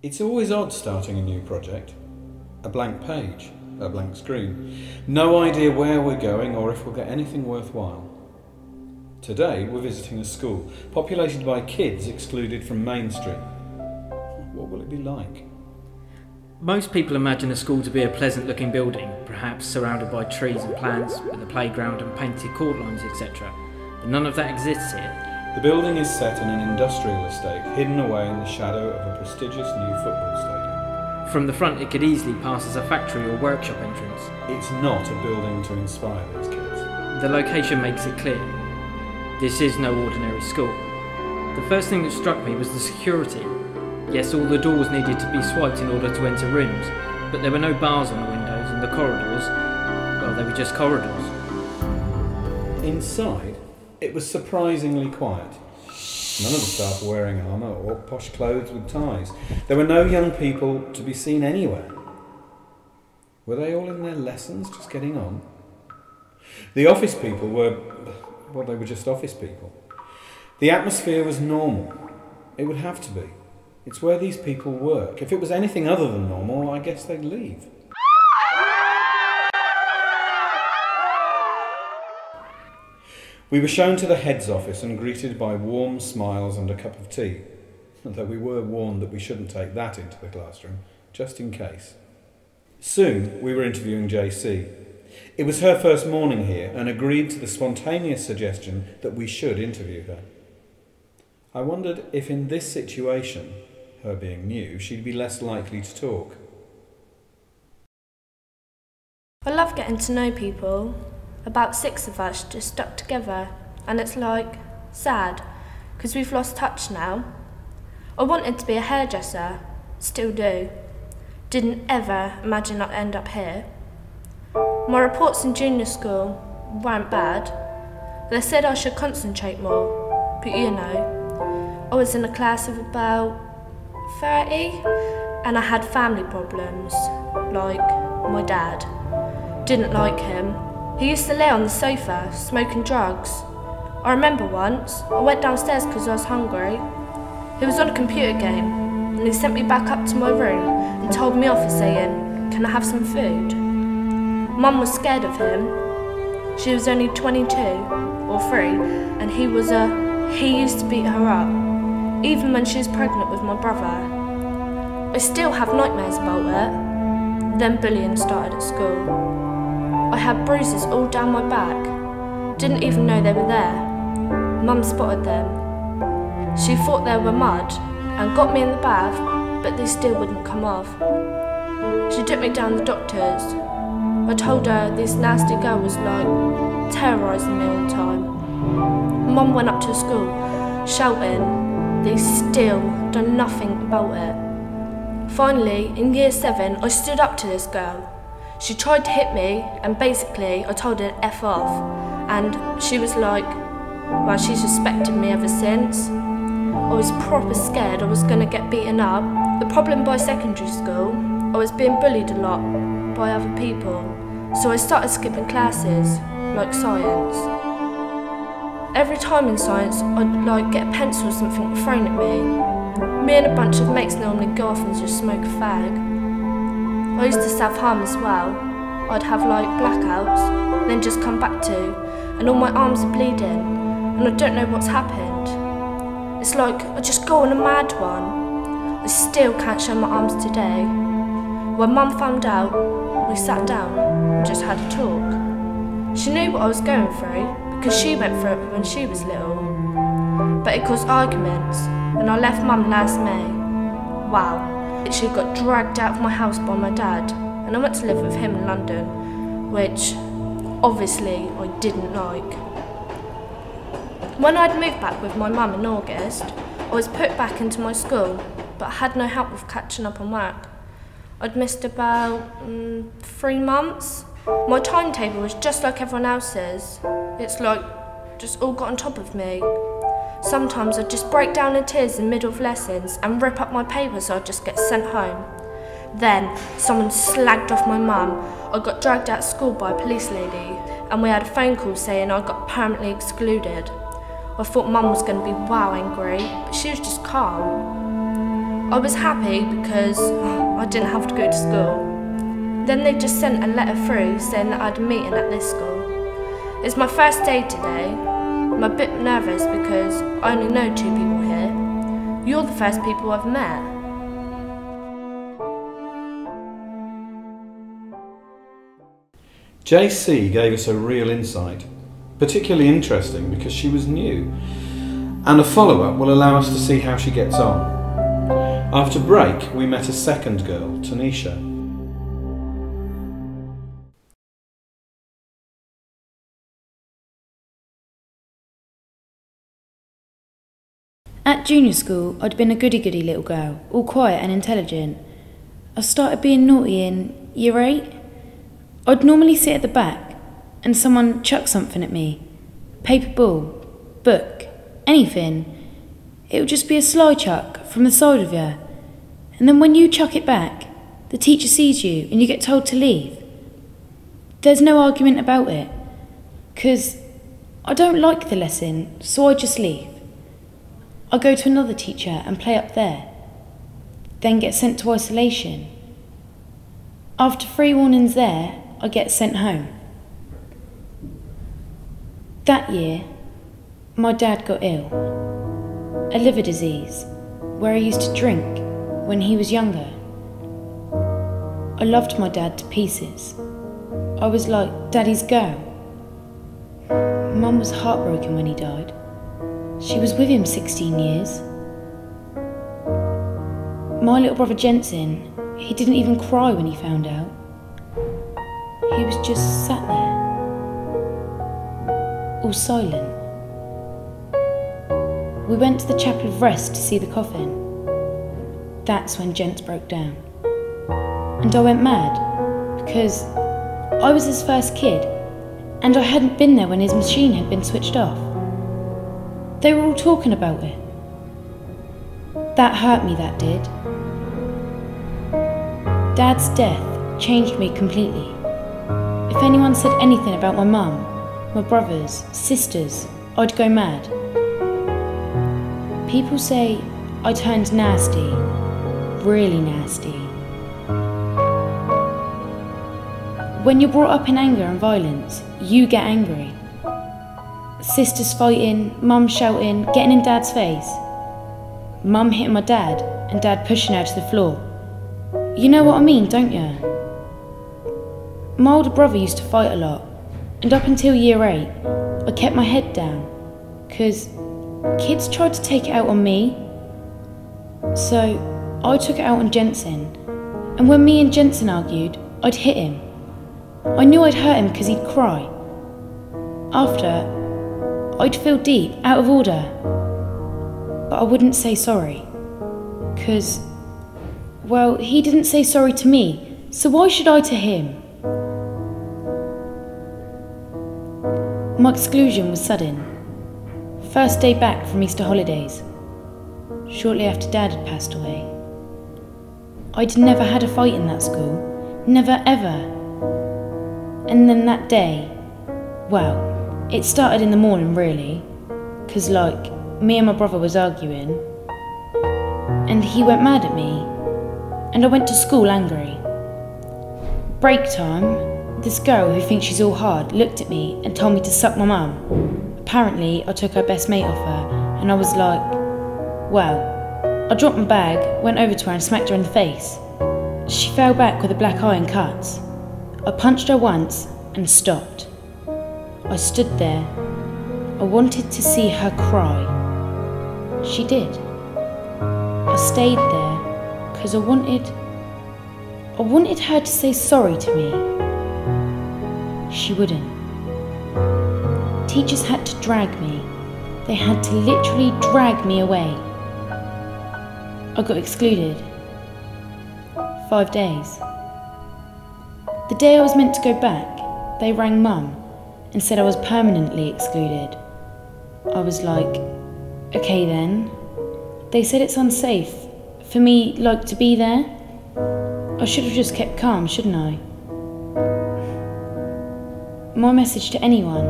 It's always odd starting a new project. A blank page, a blank screen. No idea where we're going or if we'll get anything worthwhile. Today we're visiting a school, populated by kids excluded from Main Street. What will it be like? Most people imagine a school to be a pleasant looking building, perhaps surrounded by trees and plants, with a playground and painted court lines, etc. But none of that exists here. The building is set in an industrial estate, hidden away in the shadow of a prestigious new football stadium. From the front it could easily pass as a factory or workshop entrance. It's not a building to inspire these kids. The location makes it clear. This is no ordinary school. The first thing that struck me was the security. Yes, all the doors needed to be swiped in order to enter rooms, but there were no bars on the windows, and the corridors, well, they were just corridors. Inside, it was surprisingly quiet. None of the staff were wearing armour or posh clothes with ties. There were no young people to be seen anywhere. Were they all in their lessons, just getting on? The office people were, well, they were just office people. The atmosphere was normal. It would have to be. It's where these people work. If it was anything other than normal, I guess they'd leave. We were shown to the head's office and greeted by warm smiles and a cup of tea, though we were warned that we shouldn't take that into the classroom, just in case. Soon we were interviewing JC. It was her first morning here and agreed to the spontaneous suggestion that we should interview her. I wondered if in this situation, her being new, she'd be less likely to talk. I love getting to know people. About 6 of us just stuck together, and it's like sad because we've lost touch now. I wanted to be a hairdresser, still do. Didn't ever imagine I'd end up here. My reports in junior school weren't bad. They said I should concentrate more, but you know, I was in a class of about 30 and I had family problems, like my dad. Didn't like him. He used to lay on the sofa, smoking drugs. I remember once, I went downstairs because I was hungry. He was on a computer game, and he sent me back up to my room and told me off for saying, "Can I have some food?" Mum was scared of him. She was only 22 or 3, and he used to beat her up, even when she was pregnant with my brother. I still have nightmares about it. Then bullying started at school. I had bruises all down my back. Didn't even know they were there. Mum spotted them. She thought they were mud and got me in the bath, but they still wouldn't come off. She took me down the doctors. I told her this nasty girl was like terrorising me all the time. Mum went up to school shouting. They still done nothing about it. Finally, in year 7, I stood up to this girl. She tried to hit me, and basically I told her to F off, and she was like, well, she's respected me ever since. I was proper scared I was going to get beaten up. The problem by secondary school, I was being bullied a lot by other people, so I started skipping classes, like science. Every time in science, I'd get a pencil or something thrown at me. Me and a bunch of mates normally go off and just smoke a fag. I used to self-harm as well. I'd have blackouts, then just come back to, and all my arms are bleeding, and I don't know what's happened. It's like I just go on a mad one. I still can't show my arms today. When Mum found out, we sat down and just had a talk. She knew what I was going through because she went through it when she was little. But it caused arguments, and I left Mum last May. Wow. She got dragged out of my house by my dad, and I went to live with him in London, which obviously I didn't like. When I'd moved back with my mum in August, I was put back into my school, but I had no help with catching up on work. I'd missed about 3 months. My timetable was just like everyone else's. It's just all got on top of me. Sometimes I'd just break down in tears in the middle of lessons and rip up my papers so I'd just get sent home. Then someone slagged off my mum. I got dragged out of school by a police lady, and we had a phone call saying I got permanently excluded. I thought Mum was going to be wow angry, but she was just calm. I was happy because I didn't have to go to school. Then they just sent a letter through saying that I had a meeting at this school. It's my first day today. I'm a bit nervous because I only know 2 people here. You're the first people I've met. JC gave us a real insight, particularly interesting because she was new, and a follow-up will allow us to see how she gets on. After break, we met a second girl, Tonisha. At junior school, I'd been a goody-goody little girl, all quiet and intelligent. I started being naughty in year 8. I'd normally sit at the back and someone chuck something at me. Paper ball, book, anything. It would just be a sly chuck from the side of you. And then when you chuck it back, the teacher sees you and you get told to leave. There's no argument about it, 'cause I don't like the lesson, so I just leave. I go to another teacher and play up there, then get sent to isolation. After 3 warnings there, I get sent home. That year, my dad got ill, a liver disease, where he used to drink when he was younger. I loved my dad to pieces. I was like Daddy's girl. Mum was heartbroken when he died. She was with him 16 years. My little brother Jensen, he didn't even cry when he found out. He was just sat there, all silent. We went to the Chapel of Rest to see the coffin. That's when Jens broke down. And I went mad, because I was his first kid, and I hadn't been there when his machine had been switched off. They were all talking about it. That hurt me, that did. Dad's death changed me completely. If anyone said anything about my mum, my brothers, sisters, I'd go mad. People say I turned nasty, really nasty. When you're brought up in anger and violence, you get angry. Sisters fighting, mum shouting, getting in Dad's face. Mum hitting my dad and Dad pushing her to the floor. You know what I mean, don't you? My older brother used to fight a lot, and up until year 8, I kept my head down, 'cause kids tried to take it out on me. So I took it out on Jensen, and when me and Jensen argued, I'd hit him. I knew I'd hurt him because he'd cry. After, I'd feel deep, out of order, but I wouldn't say sorry, 'cause, well, he didn't say sorry to me, so why should I to him? My exclusion was sudden. First day back from Easter holidays, shortly after Dad had passed away. I'd never had a fight in that school, never ever. And then that day, well, it started in the morning really, 'cause like, me and my brother was arguing, and he went mad at me, and I went to school angry. Break time, this girl who thinks she's all hard looked at me and told me to suck my mum. Apparently, I took her best mate off her, and I was like, well, I dropped my bag, went over to her and smacked her in the face. She fell back with a black eye and cuts. I punched her once and stopped. I stood there. I wanted to see her cry. She did. I stayed there because I wanted her to say sorry to me. She wouldn't. Teachers had to drag me. They had to literally drag me away. I got excluded. 5 days. The day I was meant to go back, they rang Mum and said I was permanently excluded. I was like, okay then. They said it's unsafe for me, like, to be there. I should have just kept calm, shouldn't I? My message to anyone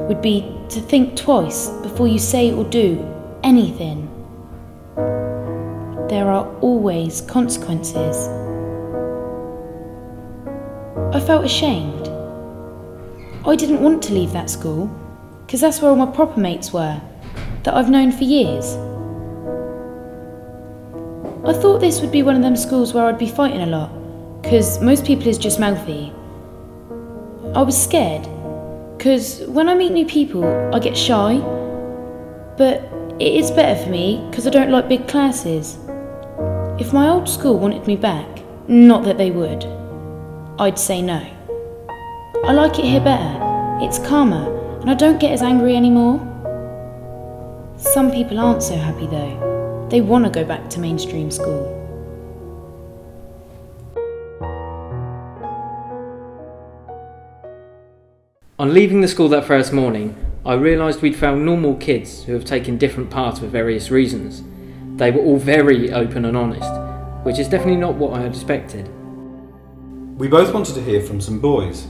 would be to think twice before you say or do anything. there are always consequences. I felt ashamed. I didn't want to leave that school, because that's where all my proper mates were, that I've known for years. I thought this would be one of them schools where I'd be fighting a lot, because most people is just mouthy. I was scared, because when I meet new people, I get shy, but it is better for me because I don't like big classes. If my old school wanted me back, not that they would, I'd say no. I like it here better, it's calmer, and I don't get as angry anymore. Some people aren't so happy though. They want to go back to mainstream school. On leaving the school that first morning, I realised we'd found normal kids who have taken different paths for various reasons. They were all very open and honest, which is definitely not what I had expected. We both wanted to hear from some boys.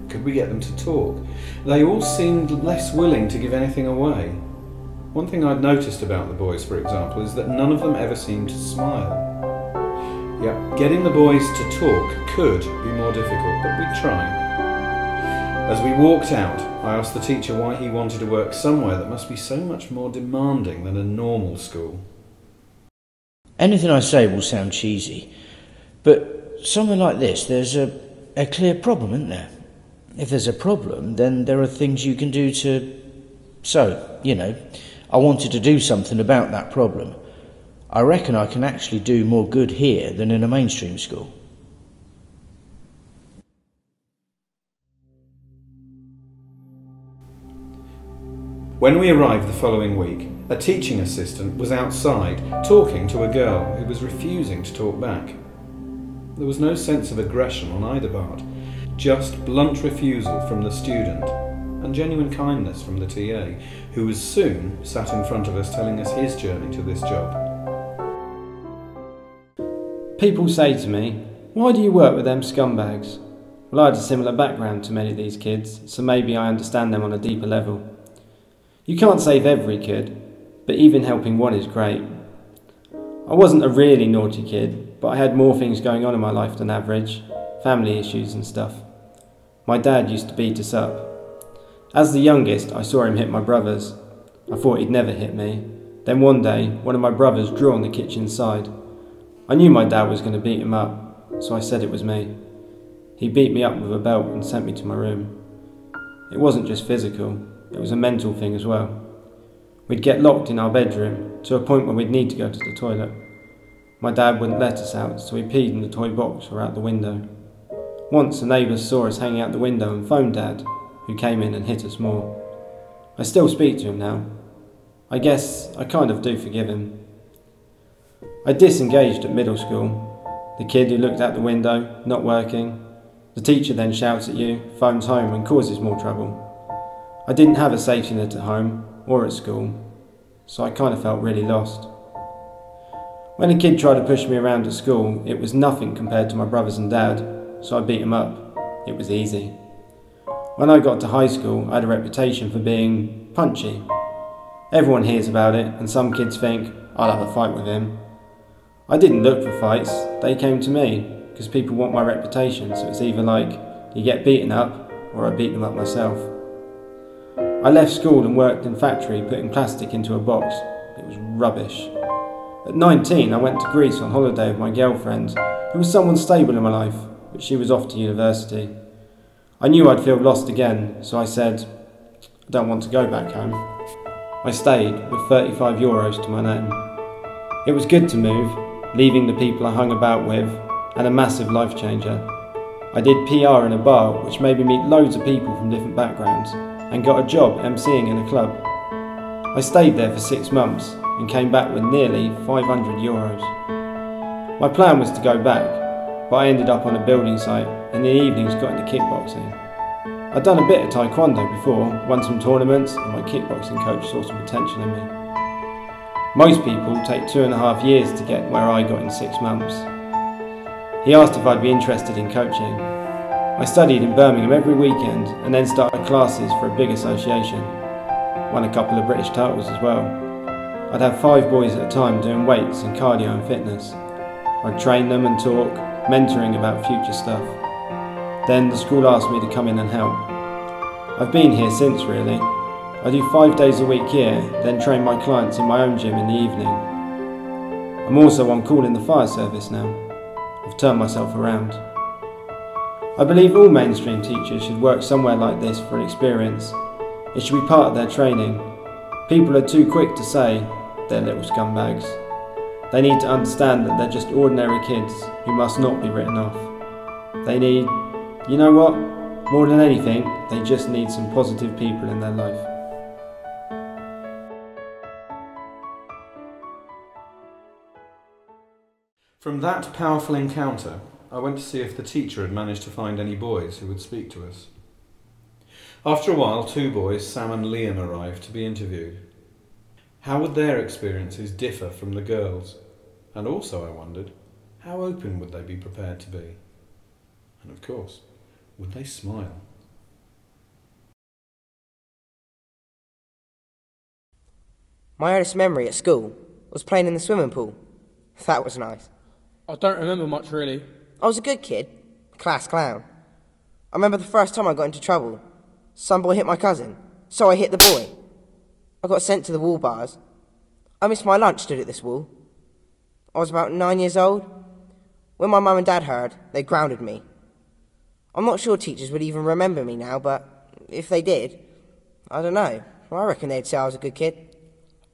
Could we get them to talk? They all seemed less willing to give anything away. One thing I'd noticed about the boys, for example, is that none of them ever seemed to smile. Yeah, getting the boys to talk could be more difficult, but we'd try. As we walked out, I asked the teacher why he wanted to work somewhere that must be so much more demanding than a normal school. Anything I say will sound cheesy, but somewhere like this, there's a clear problem, isn't there? If there's a problem, then there are things you can do to... So, I wanted to do something about that problem. I reckon I can actually do more good here than in a mainstream school. When we arrived the following week, a teaching assistant was outside talking to a girl who was refusing to talk back. There was no sense of aggression on either part, just blunt refusal from the student and genuine kindness from the TA, who was soon sat in front of us telling us his journey to this job. People say to me, "Why do you work with them scumbags?" Well, I had a similar background to many of these kids, so maybe I understand them on a deeper level. You can't save every kid, but even helping one is great. I wasn't a really naughty kid, but I had more things going on in my life than average, family issues and stuff. My dad used to beat us up. As the youngest, I saw him hit my brothers. I thought he'd never hit me. Then one day, one of my brothers drew on the kitchen side. I knew my dad was going to beat him up, so I said it was me. He beat me up with a belt and sent me to my room. It wasn't just physical, it was a mental thing as well. We'd get locked in our bedroom, to a point where we'd need to go to the toilet. My dad wouldn't let us out, so we peed in the toy box or out the window. Once the neighbours saw us hanging out the window and phoned Dad, who came in and hit us more. I still speak to him now. I guess I kind of do forgive him. I disengaged at middle school. The kid who looked out the window, not working. The teacher then shouts at you, phones home and causes more trouble. I didn't have a safety net at home or at school, so I kind of felt really lost. When a kid tried to push me around at school, it was nothing compared to my brothers and dad, so I beat him up. It was easy. When I got to high school, I had a reputation for being punchy. Everyone hears about it, and some kids think, I'll have a fight with him. I didn't look for fights, they came to me, because people want my reputation, so it's either like, you get beaten up, or I beat them up myself. I left school and worked in a factory putting plastic into a box. It was rubbish. At 19, I went to Greece on holiday with my girlfriend, who was someone stable in my life, but she was off to university. I knew I'd feel lost again, so I said, I don't want to go back home. I stayed with 35 euros to my name. It was good to move, leaving the people I hung about with, and a massive life changer. I did PR in a bar, which made me meet loads of people from different backgrounds, and got a job emceeing in a club. I stayed there for 6 months and came back with nearly 500 euros. My plan was to go back, but I ended up on a building site and in the evenings got into kickboxing. I'd done a bit of taekwondo before, won some tournaments, and my kickboxing coach saw some potential in me. Most people take 2.5 years to get where I got in 6 months. He asked if I'd be interested in coaching. I studied in Birmingham every weekend and then started classes for a big association. Won a couple of British titles as well. I'd have 5 boys at a time doing weights and cardio and fitness. I'd train them and talk, mentoring about future stuff. Then the school asked me to come in and help. I've been here since, really. I do 5 days a week here, then train my clients in my own gym in the evening. I'm also on call in the fire service now. I've turned myself around. I believe all mainstream teachers should work somewhere like this for an experience. It should be part of their training. People are too quick to say they're little scumbags. They need to understand that they're just ordinary kids who must not be written off. They need, you know what? More than anything, they just need some positive people in their life. From that powerful encounter, I went to see if the teacher had managed to find any boys who would speak to us. After a while, 2 boys, Sam and Liam, arrived to be interviewed. How would their experiences differ from the girls'? And also, I wondered, how open would they be prepared to be? And of course, would they smile? My earliest memory at school was playing in the swimming pool. That was nice. I don't remember much, really. I was a good kid, class clown. I remember the first time I got into trouble. Some boy hit my cousin, so I hit the boy. I got sent to the wall bars. I missed my lunch stood at this wall. I was about 9 years old. When my mum and dad heard, they grounded me. I'm not sure teachers would even remember me now, but if they did, I don't know. I reckon they'd say I was a good kid.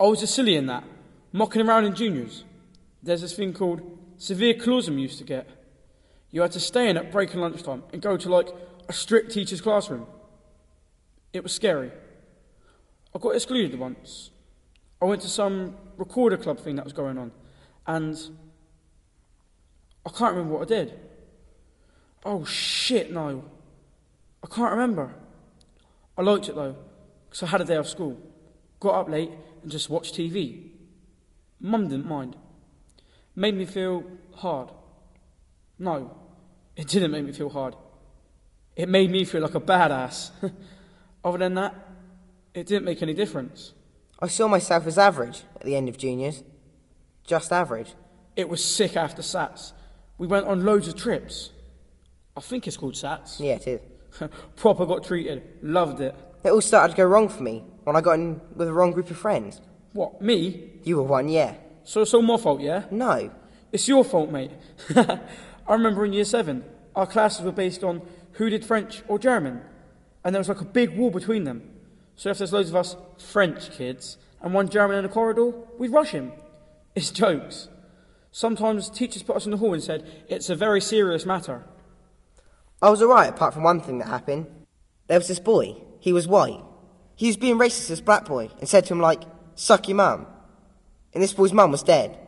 I was just silly in that, mocking around in juniors. There's this thing called severe clausum you used to get. You had to stay in at break and lunchtime and go to like a strict teacher's classroom. It was scary. I got excluded once. I went to some recorder club thing that was going on, and I can't remember what I did. Oh shit, no. I can't remember. I liked it though, because I had a day off school. Got up late and just watched TV. Mum didn't mind. Made me feel hard. No, it didn't make me feel hard. It made me feel like a badass. Other than that, it didn't make any difference. I saw myself as average at the end of juniors. Just average. It was sick after SATs. We went on loads of trips. I think it's called SATs. Yeah, it is. Proper got treated. Loved it. It all started to go wrong for me when I got in with the wrong group of friends. What, me? You were one, yeah. So it's all my fault, yeah? No. It's your fault, mate. I remember in year 7, our classes were based on who did French or German. And there was like a big wall between them. So if there's loads of us French kids and one German in the corridor, we'd rush him. It's jokes. Sometimes teachers put us in the hall and said, it's a very serious matter. I was alright apart from one thing that happened. There was this boy. He was white. He was being racist to this black boy and said to him like, suck your mum. And this boy's mum was dead.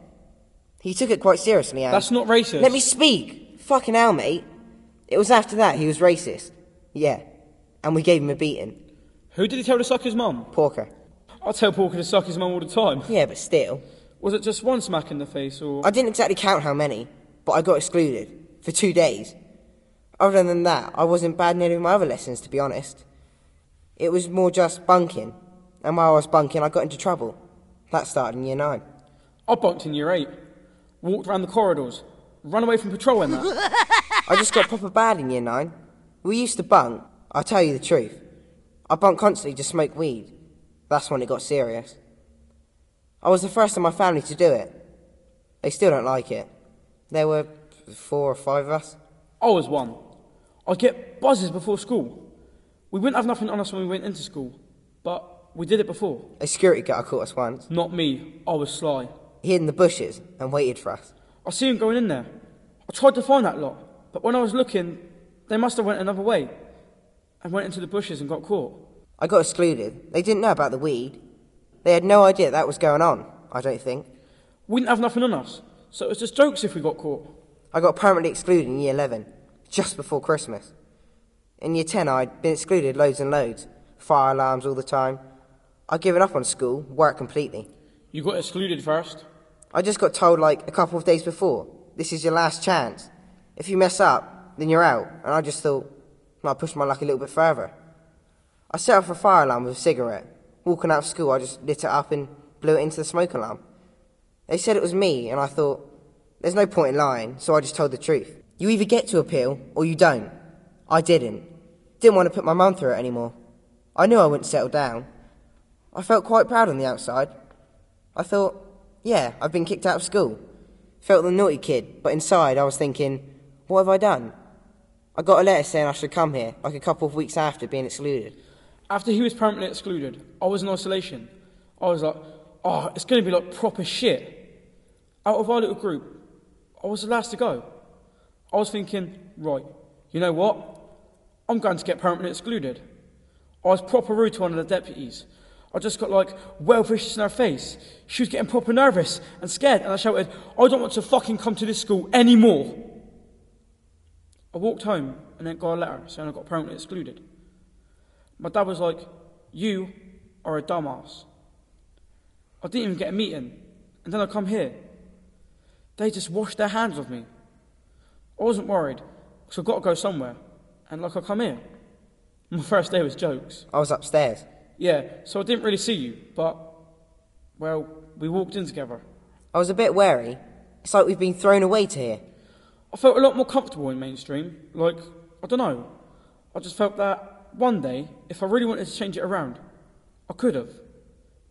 He took it quite seriously and... That's not racist. Let me speak! Fucking hell, mate. It was after that he was racist. Yeah. And we gave him a beating. Who did he tell to suck his mum? Porker. I tell Porker to suck his mum all the time. Yeah, but still. Was it just one smack in the face, or...? I didn't exactly count how many, but I got excluded. For 2 days. Other than that, I wasn't bad in any of my other lessons, to be honest. It was more just bunking. And while I was bunking, I got into trouble. That started in year 9. I bunked in year 8. Walked around the corridors. Run away from patrol and that. I just got proper bad in year 9. We used to bunk. I'll tell you the truth. I bunked constantly to smoke weed. That's when it got serious. I was the first in my family to do it. They still don't like it. There were 4 or 5 of us. I was one. I'd get buzzes before school. We wouldn't have nothing on us when we went into school, but we did it before. A security guard caught us once. Not me. I was sly. He hid in the bushes and waited for us. I see him going in there. I tried to find that lot, but when I was looking, they must have went another way and went into the bushes and got caught. I got excluded. They didn't know about the weed. They had no idea that was going on, I don't think. We didn't have nothing on us, so it was just jokes if we got caught. I got permanently excluded in year 11, just before Christmas. In year 10, I'd been excluded loads and loads. Fire alarms all the time. I'd given up on school, work completely. You got excluded first? I just got told like a couple of days before, this is your last chance. If you mess up, then you're out. And I just thought, I pushed my luck a little bit further. I set off a fire alarm with a cigarette. Walking out of school, I just lit it up and blew it into the smoke alarm. They said it was me, and I thought, there's no point in lying, so I just told the truth. You either get to appeal, or you don't. I didn't. Didn't want to put my mum through it anymore. I knew I wouldn't settle down. I felt quite proud on the outside. I thought, yeah, I've been kicked out of school. Felt the naughty kid, but inside I was thinking, what have I done? I got a letter saying I should come here, like a couple of weeks after being excluded. After he was permanently excluded, I was in isolation. I was like, oh, it's going to be like proper shit. Out of our little group, I was the last to go. I was thinking, right, you know what? I'm going to get permanently excluded. I was proper rude to one of the deputies. I just got like well wishes in her face. She was getting proper nervous and scared, and I shouted, I don't want to fucking come to this school anymore. I walked home and then got a letter saying I got permanently excluded. My dad was like, you are a dumbass. I didn't even get a meeting, and then I come here. They just washed their hands of me. I wasn't worried, because I've got to go somewhere, and like I come here. My first day was jokes. I was upstairs. Yeah, so I didn't really see you, but, well, we walked in together. I was a bit wary. It's like we've been thrown away to here. I felt a lot more comfortable in mainstream. Like, I don't know. I just felt that one day, if I really wanted to change it around, I could have.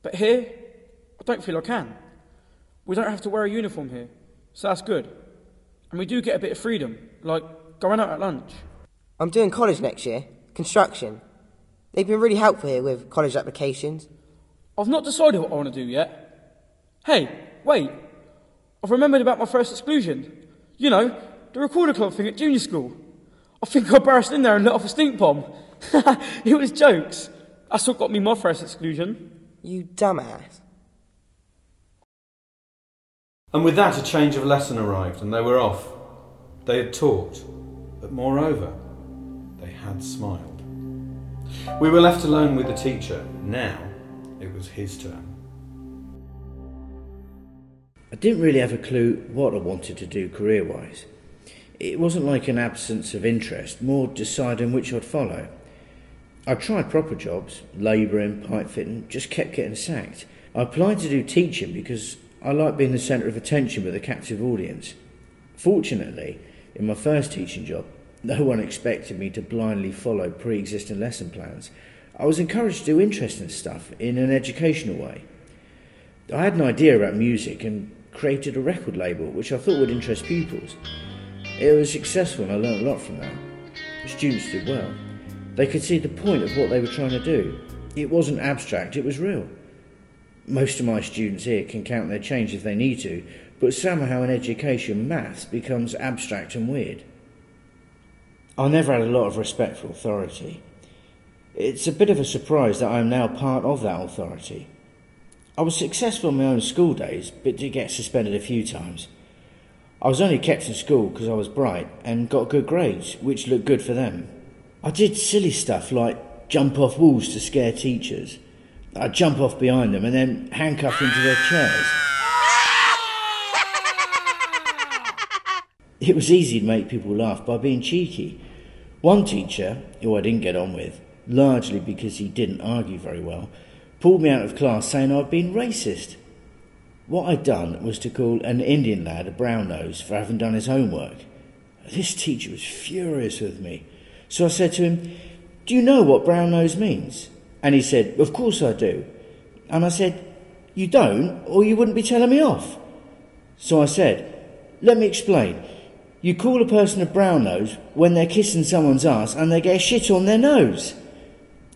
But here, I don't feel I can. We don't have to wear a uniform here, so that's good. And we do get a bit of freedom, like going out at lunch. I'm doing college next year, construction. They've been really helpful here with college applications. I've not decided what I want to do yet. Hey, wait. I've remembered about my first exclusion. You know, the recorder club thing at junior school. I think I burst in there and lit off a stink bomb. It was jokes. That's what got me my first exclusion. You dumbass. And with that, a change of lesson arrived, and they were off. They had taught, but moreover, they had smiled. We were left alone with the teacher. Now, it was his turn. I didn't really have a clue what I wanted to do career-wise. It wasn't like an absence of interest, more deciding which I'd follow. I tried proper jobs, labouring, pipe fitting, just kept getting sacked. I applied to do teaching because I like being the centre of attention with a captive audience. Fortunately, in my first teaching job, no one expected me to blindly follow pre-existing lesson plans. I was encouraged to do interesting stuff in an educational way. I had an idea about music and created a record label which I thought would interest pupils. It was successful and I learned a lot from that. The students did well. They could see the point of what they were trying to do. It wasn't abstract, it was real. Most of my students here can count their change if they need to, but somehow in education, maths becomes abstract and weird. I never had a lot of respect for authority. It's a bit of a surprise that I am now part of that authority. I was successful in my own school days, but did get suspended a few times. I was only kept in school because I was bright and got good grades, which looked good for them. I did silly stuff like jump off walls to scare teachers. I'd jump off behind them and then handcuff into their chairs. It was easy to make people laugh by being cheeky. One teacher, who I didn't get on with, largely because he didn't argue very well, pulled me out of class saying I'd been racist. What I'd done was to call an Indian lad a brown nose for having done his homework. This teacher was furious with me. So I said to him, "Do you know what brown nose means?" And he said, "Of course I do." And I said, "You don't, or you wouldn't be telling me off." So I said, "Let me explain. You call a person a brown nose when they're kissing someone's ass and they get shit on their nose."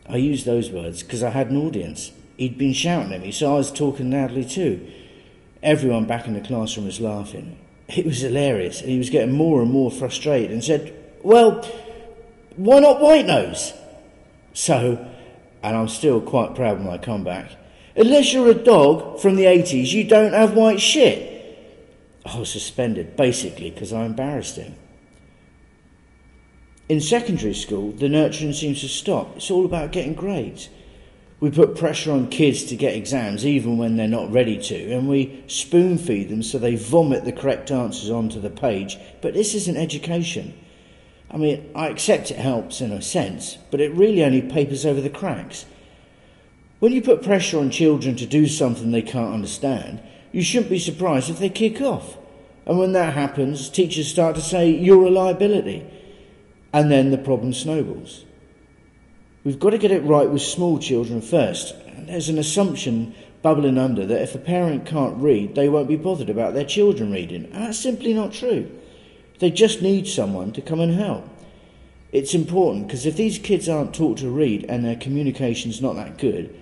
I used those words because I had an audience. He'd been shouting at me, so I was talking loudly too. Everyone back in the classroom was laughing. It was hilarious, and he was getting more and more frustrated and said, "Well, why not white nose?" So, and I'm still quite proud when I come back, "Unless you're a dog from the 80s, you don't have white shit." I was suspended, basically, because I embarrassed him. In secondary school, the nurturing seems to stop. It's all about getting grades. We put pressure on kids to get exams even when they're not ready to, and we spoon feed them so they vomit the correct answers onto the page. But this isn't education. I mean, I accept it helps in a sense, but it really only papers over the cracks. When you put pressure on children to do something they can't understand, you shouldn't be surprised if they kick off. And when that happens, teachers start to say, "You're a liability." And then the problem snowballs. We've got to get it right with small children first. And there's an assumption bubbling under that if a parent can't read, they won't be bothered about their children reading. And that's simply not true. They just need someone to come and help. It's important because if these kids aren't taught to read and their communication's not that good,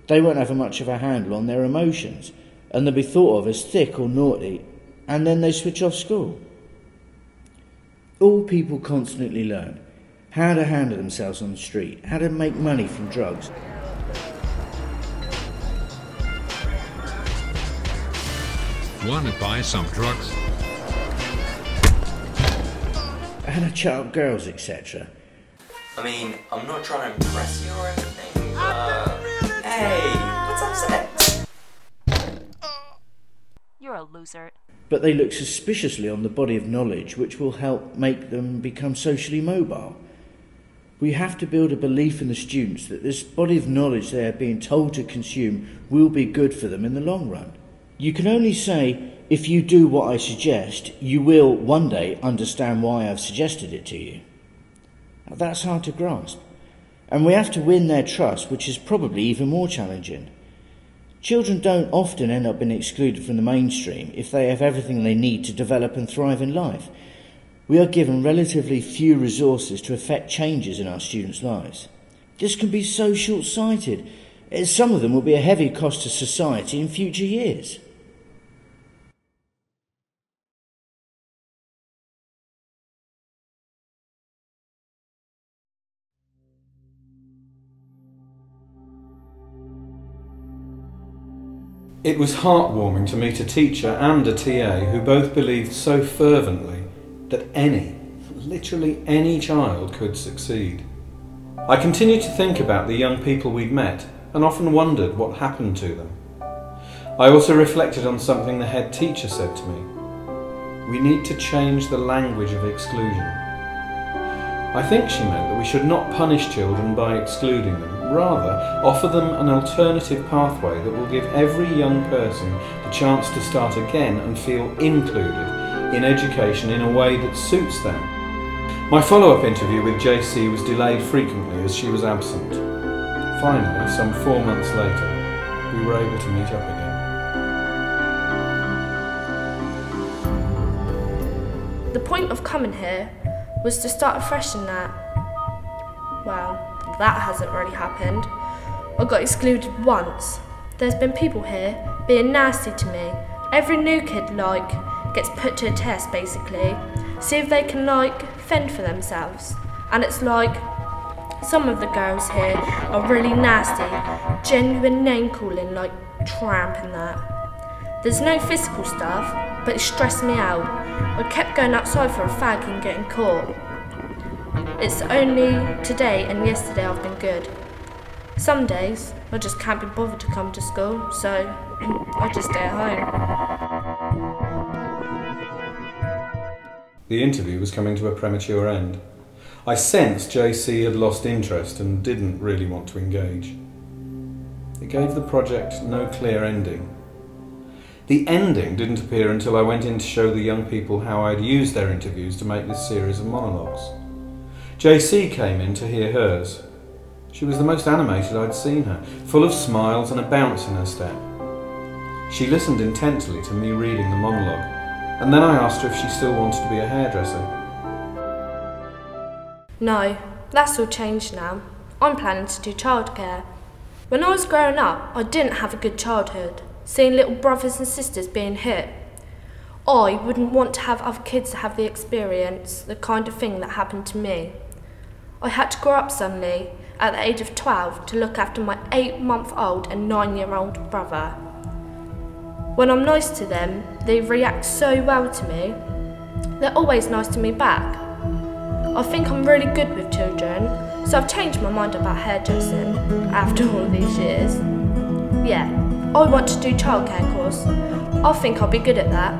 they won't have much of a handle on their emotions, and they'll be thought of as thick or naughty, and then they switch off school. All people constantly learn how to handle themselves on the street, how to make money from drugs. Want to buy some drugs? How to chat up girls, etc. I mean, I'm not trying to impress you or anything, but... Hey, what's upset? You're a loser. But they look suspiciously on the body of knowledge which will help make them become socially mobile. We have to build a belief in the students that this body of knowledge they are being told to consume will be good for them in the long run. You can only say, if you do what I suggest, you will one day understand why I've suggested it to you. Now, that's hard to grasp. And we have to win their trust, which is probably even more challenging. Children don't often end up being excluded from the mainstream if they have everything they need to develop and thrive in life. We are given relatively few resources to effect changes in our students' lives. This can be so short-sighted, as some of them will be a heavy cost to society in future years. It was heartwarming to meet a teacher and a TA who both believed so fervently that literally any child could succeed. I continued to think about the young people we'd met and often wondered what happened to them. I also reflected on something the head teacher said to me. We need to change the language of exclusion. I think she meant that we should not punish children by excluding them, rather offer them an alternative pathway that will give every young person the chance to start again and feel included in education in a way that suits them. My follow-up interview with JC was delayed frequently as she was absent. Finally, some 4 months later, we were able to meet up again. The point of coming here was to start afresh in that. Well, that hasn't really happened. I got excluded once. There's been people here being nasty to me. Every new kid, gets put to a test, basically. See if they can, fend for themselves. And it's some of the girls here are really nasty. Genuine name calling, tramp and that. There's no physical stuff, but it stressed me out. I kept going outside for a fag and getting caught. It's only today and yesterday I've been good. Some days I just can't be bothered to come to school, so I just stay at home. The interview was coming to a premature end. I sensed JC had lost interest and didn't really want to engage. It gave the project no clear ending. The ending didn't appear until I went in to show the young people how I'd used their interviews to make this series of monologues. JC came in to hear hers. She was the most animated I'd seen her, full of smiles and a bounce in her step. She listened intently to me reading the monologue, and then I asked her if she still wanted to be a hairdresser. No, that's all changed now. I'm planning to do childcare. When I was growing up, I didn't have a good childhood. Seeing little brothers and sisters being hit. I wouldn't want to have other kids have the experience, the kind of thing that happened to me. I had to grow up suddenly, at the age of 12, to look after my 8-month-old and 9-year-old brother. When I'm nice to them, they react so well to me. They're always nice to me back. I think I'm really good with children, so I've changed my mind about hairdressing after all these years. Yeah. I want to do childcare course. I think I'll be good at that.